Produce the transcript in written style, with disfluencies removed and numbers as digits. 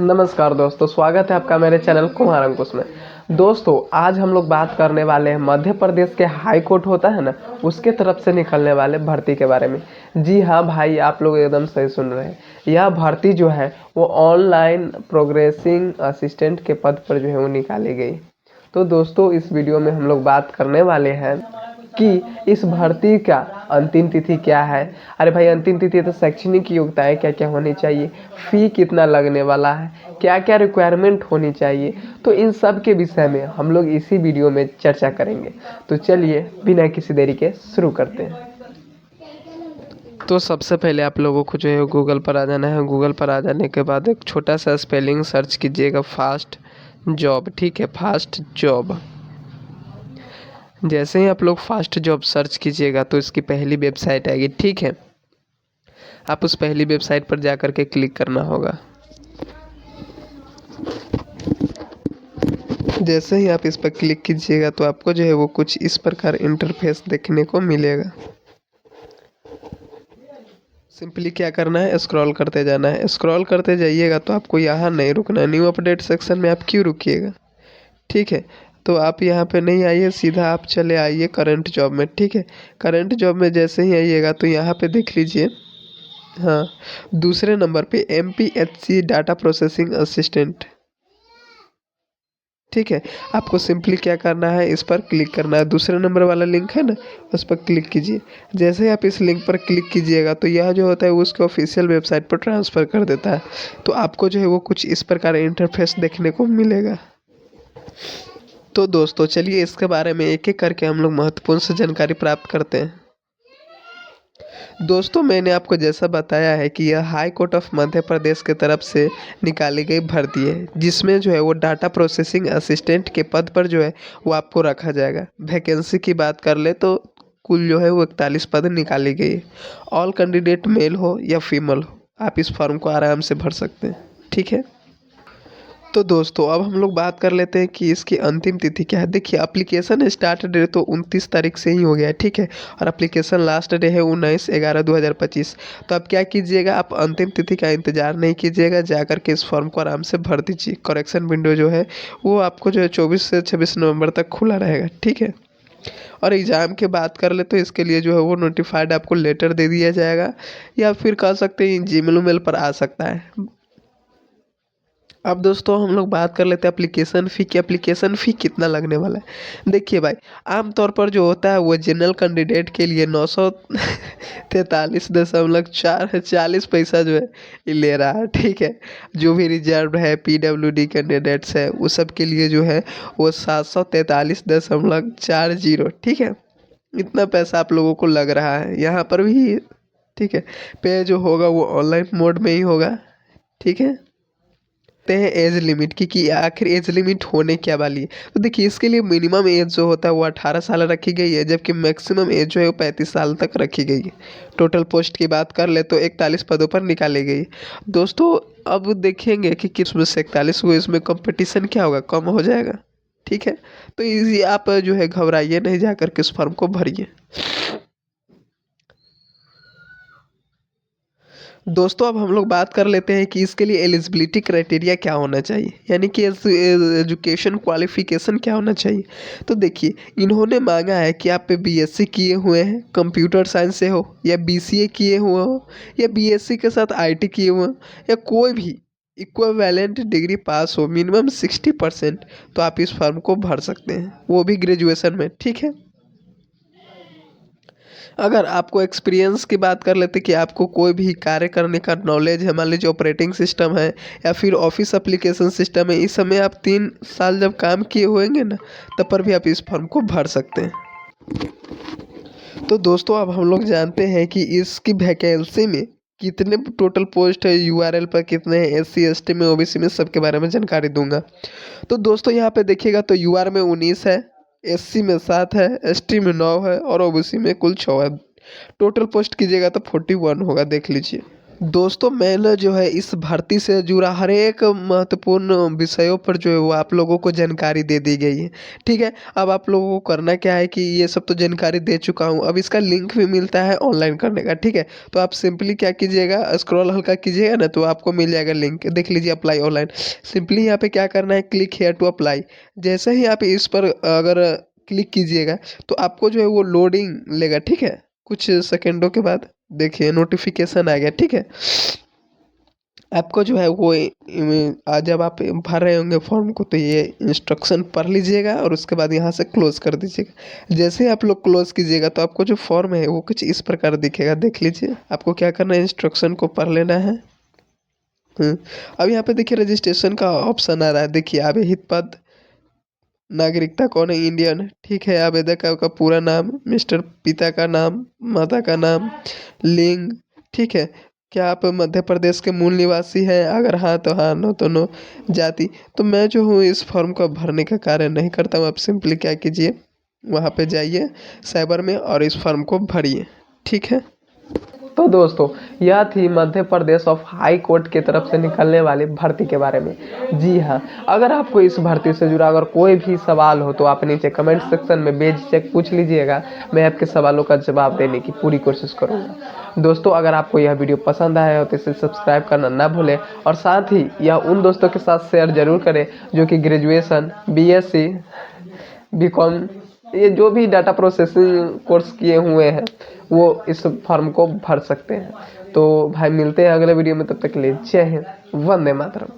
नमस्कार दोस्तों, स्वागत है आपका मेरे चैनल कुमार अंकुश में। दोस्तों, आज हम लोग बात करने वाले हैं मध्य प्रदेश के हाई कोर्ट होता है ना, उसके तरफ से निकलने वाले भर्ती के बारे में। जी हाँ भाई, आप लोग एकदम सही सुन रहे हैं। यह भर्ती जो है वो ऑनलाइन प्रोग्रेसिंग असिस्टेंट के पद पर जो है वो निकाली गई। तो दोस्तों, इस वीडियो में हम लोग बात करने वाले हैं कि इस भर्ती का अंतिम तिथि क्या है। अरे भाई, अंतिम तिथि तो शैक्षणिक योग्यताएं क्या क्या होनी चाहिए, फ़ी कितना लगने वाला है, क्या क्या रिक्वायरमेंट होनी चाहिए, तो इन सब के विषय में हम लोग इसी वीडियो में चर्चा करेंगे। तो चलिए बिना किसी देरी के शुरू करते हैं। तो सबसे पहले आप लोगों को जो है गूगल पर आ जाना है। गूगल पर आ जाने के बाद एक छोटा सा स्पेलिंग सर्च कीजिएगा, फास्ट जॉब। ठीक है, फास्ट जॉब। जैसे ही आप लोग फास्ट जॉब सर्च कीजिएगा तो इसकी पहली वेबसाइट आएगी। ठीक है, आप उस पहली वेबसाइट पर जा कर के क्लिक करना होगा। जैसे ही आप इस पर क्लिक कीजिएगा तो आपको जो है वो कुछ इस प्रकार इंटरफेस देखने को मिलेगा। सिंपली क्या करना है, स्क्रॉल करते जाना है। स्क्रॉल करते जाइएगा तो आपको यहाँ नहीं रुकना है। न्यू अपडेट सेक्शन में आप क्यों रुकिएगा। ठीक है, तो आप यहाँ पे नहीं आइए, सीधा आप चले आइए करंट जॉब में। ठीक है, करंट जॉब में जैसे ही आइएगा तो यहाँ पे देख लीजिए, हाँ, दूसरे नंबर पे MPHC डाटा प्रोसेसिंग असिस्टेंट। ठीक है, आपको सिंपली क्या करना है, इस पर क्लिक करना है। दूसरे नंबर वाला लिंक है ना, उस पर क्लिक कीजिए। जैसे ही आप इस लिंक पर क्लिक कीजिएगा तो यह जो होता है वो उसके ऑफिशियल वेबसाइट पर ट्रांसफ़र कर देता है। तो आपको जो है वो कुछ इस प्रकार इंटरफेस देखने को मिलेगा। तो दोस्तों, चलिए इसके बारे में एक एक करके हम लोग महत्वपूर्ण से जानकारी प्राप्त करते हैं। दोस्तों, मैंने आपको जैसा बताया है कि यह high court of Madhya Pradesh के तरफ से निकाली गई भर्ती है, जिसमें जो है वो डाटा प्रोसेसिंग असिस्टेंट के पद पर जो है वो आपको रखा जाएगा। वैकेंसी की बात कर ले तो कुल जो है वो 41 पद निकाली गई है। ऑल कैंडिडेट मेल हो या फीमेल हो, आप इस फॉर्म को आराम से भर सकते हैं। ठीक है, तो दोस्तों अब हम लोग बात कर लेते हैं कि इसकी अंतिम तिथि क्या है। देखिए, एप्लीकेशन स्टार्ट डे तो 29 तारीख से ही हो गया है। ठीक है, और एप्लीकेशन लास्ट डे है 19/11/2025। तो अब क्या कीजिएगा, आप अंतिम तिथि का इंतज़ार नहीं कीजिएगा, जा कर के इस फॉर्म को आराम से भर दीजिए। करेक्शन विंडो जो है वो आपको जो है 24 से 26 नवंबर तक खुला रहेगा। ठीक है, और एग्ज़ाम की बात कर ले तो इसके लिए जो है वो नोटिफाइड आपको लेटर दे दिया जाएगा, या फिर कह सकते हैं जीमेल पर आ सकता है। अब दोस्तों हम लोग बात कर लेते हैं एप्लीकेशन फ़ी की। एप्लीकेशन फ़ी कितना लगने वाला है। देखिए भाई, आमतौर पर जो होता है वो जनरल कैंडिडेट के लिए 943.40 पैसा जो है ये ले रहा है। ठीक है, जो भी रिजर्व है, PWD कैंडिडेट्स है, वो सब के लिए जो है वो 743.40। ठीक है, इतना पैसा आप लोगों को लग रहा है यहाँ पर भी। ठीक है, पे जो होगा वो ऑनलाइन मोड में ही होगा। ठीक है, हैं एज लिमिट की आखिर एज लिमिट होने क्या वाली है। तो देखिए, इसके लिए मिनिमम एज जो होता है वो 18 साल रखी गई है, जबकि मैक्सिमम एज जो है वो 35 साल तक रखी गई है। टोटल पोस्ट की बात कर ले तो 41 पदों पर निकाली गई। दोस्तों, अब देखेंगे कि किस में से 41 हुए, इसमें कंपटीशन क्या होगा, कम हो जाएगा। ठीक है, तो इजी आप जो है घबराइए नहीं, जा कर के इस फॉर्म को भरिए। दोस्तों, अब हम लोग बात कर लेते हैं कि इसके लिए एलिजिबिलिटी क्राइटेरिया क्या होना चाहिए, यानी कि एजुकेशन क्वालिफिकेशन क्या होना चाहिए। तो देखिए, इन्होंने मांगा है कि आप BSc किए हुए हैं, कंप्यूटर साइंस से हो, या BCA किए हुए हो, या BSc के साथ IT किए हुए हो, या कोई भी इक्विवेलेंट डिग्री पास हो, मिनिमम 60%। तो आप इस फॉर्म को भर सकते हैं, वो भी ग्रेजुएशन में। ठीक है, अगर आपको एक्सपीरियंस की बात कर लेते कि आपको कोई भी कार्य करने का नॉलेज है, मान लीजिए ऑपरेटिंग सिस्टम है या फिर ऑफिस एप्लीकेशन सिस्टम है, इस समय आप 3 साल जब काम किए होंगे ना, तब पर भी आप इस फॉर्म को भर सकते हैं। तो दोस्तों, अब हम लोग जानते हैं कि इसकी वैकेंसी में कितने टोटल पोस्ट है, URL पर कितने हैं, SC ST में, OBC में, सबके बारे में जानकारी दूंगा। तो दोस्तों यहाँ पे देखिएगा तो UR में 19 है, SC में 7 है, ST में 9 है, और OBC में कुल 6 है। टोटल पोस्ट कीजिएगा तो 41 होगा, देख लीजिए। दोस्तों मैंने जो है इस भर्ती से जुड़ा हर एक महत्वपूर्ण विषयों पर जो है वो आप लोगों को जानकारी दे दी गई है। ठीक है, अब आप लोगों को करना क्या है कि ये सब तो जानकारी दे चुका हूँ, अब इसका लिंक भी मिलता है ऑनलाइन करने का। ठीक है, तो आप सिंपली क्या कीजिएगा, स्क्रॉल हल्का कीजिएगा ना तो आपको मिल जाएगा लिंक, देख लीजिए अप्लाई ऑनलाइन। सिंपली यहाँ पे क्या करना है, क्लिक हेयर टू अप्लाई। जैसे ही आप इस पर अगर क्लिक कीजिएगा तो आपको जो है वो लोडिंग लेगा। ठीक है, कुछ सेकेंडों के बाद देखिए नोटिफिकेशन आ गया। ठीक है, आपको जो है वो आज जब आप भर रहे होंगे फॉर्म को तो ये इंस्ट्रक्शन पढ़ लीजिएगा और उसके बाद यहाँ से क्लोज कर दीजिएगा। जैसे ही आप लोग क्लोज कीजिएगा तो आपको जो फॉर्म है वो कुछ इस प्रकार दिखेगा, देख लीजिए। आपको क्या करना है, इंस्ट्रक्शन को पढ़ लेना है। अब यहाँ पे देखिए रजिस्ट्रेशन का ऑप्शन आ रहा है, देखिए आवेदित पद, नागरिकता कौन है, इंडियन। ठीक है, आवेदक का पूरा नाम, मिस्टर, पिता का नाम, माता का नाम, लिंग। ठीक है, क्या आप मध्य प्रदेश के मूल निवासी हैं, अगर हाँ तो हाँ, नो तो नो। जाति, तो मैं जो हूँ इस फॉर्म को भरने का कार्य नहीं करता हूँ। आप सिंपली क्या कीजिए, वहाँ पे जाइए साइबर में और इस फॉर्म को भरिए। ठीक है, तो दोस्तों यह थी Madhya Pradesh of high court की तरफ से निकलने वाली भर्ती के बारे में। जी हाँ, अगर आपको इस भर्ती से जुड़ा अगर कोई भी सवाल हो तो आप नीचे कमेंट सेक्शन में बेझिझक पूछ लीजिएगा, मैं आपके सवालों का जवाब देने की पूरी कोशिश करूँगा। दोस्तों अगर आपको यह वीडियो पसंद आया हो तो इसे सब्सक्राइब करना ना भूलें और साथ ही यह उन दोस्तों के साथ शेयर जरूर करें जो कि ग्रेजुएशन, बीएससी, बीकॉम, ये जो भी डाटा प्रोसेसिंग कोर्स किए हुए हैं वो इस फॉर्म को भर सकते हैं। तो भाई मिलते हैं अगले वीडियो में, तब तक के लिए जय हिंद, वंदे मातरम।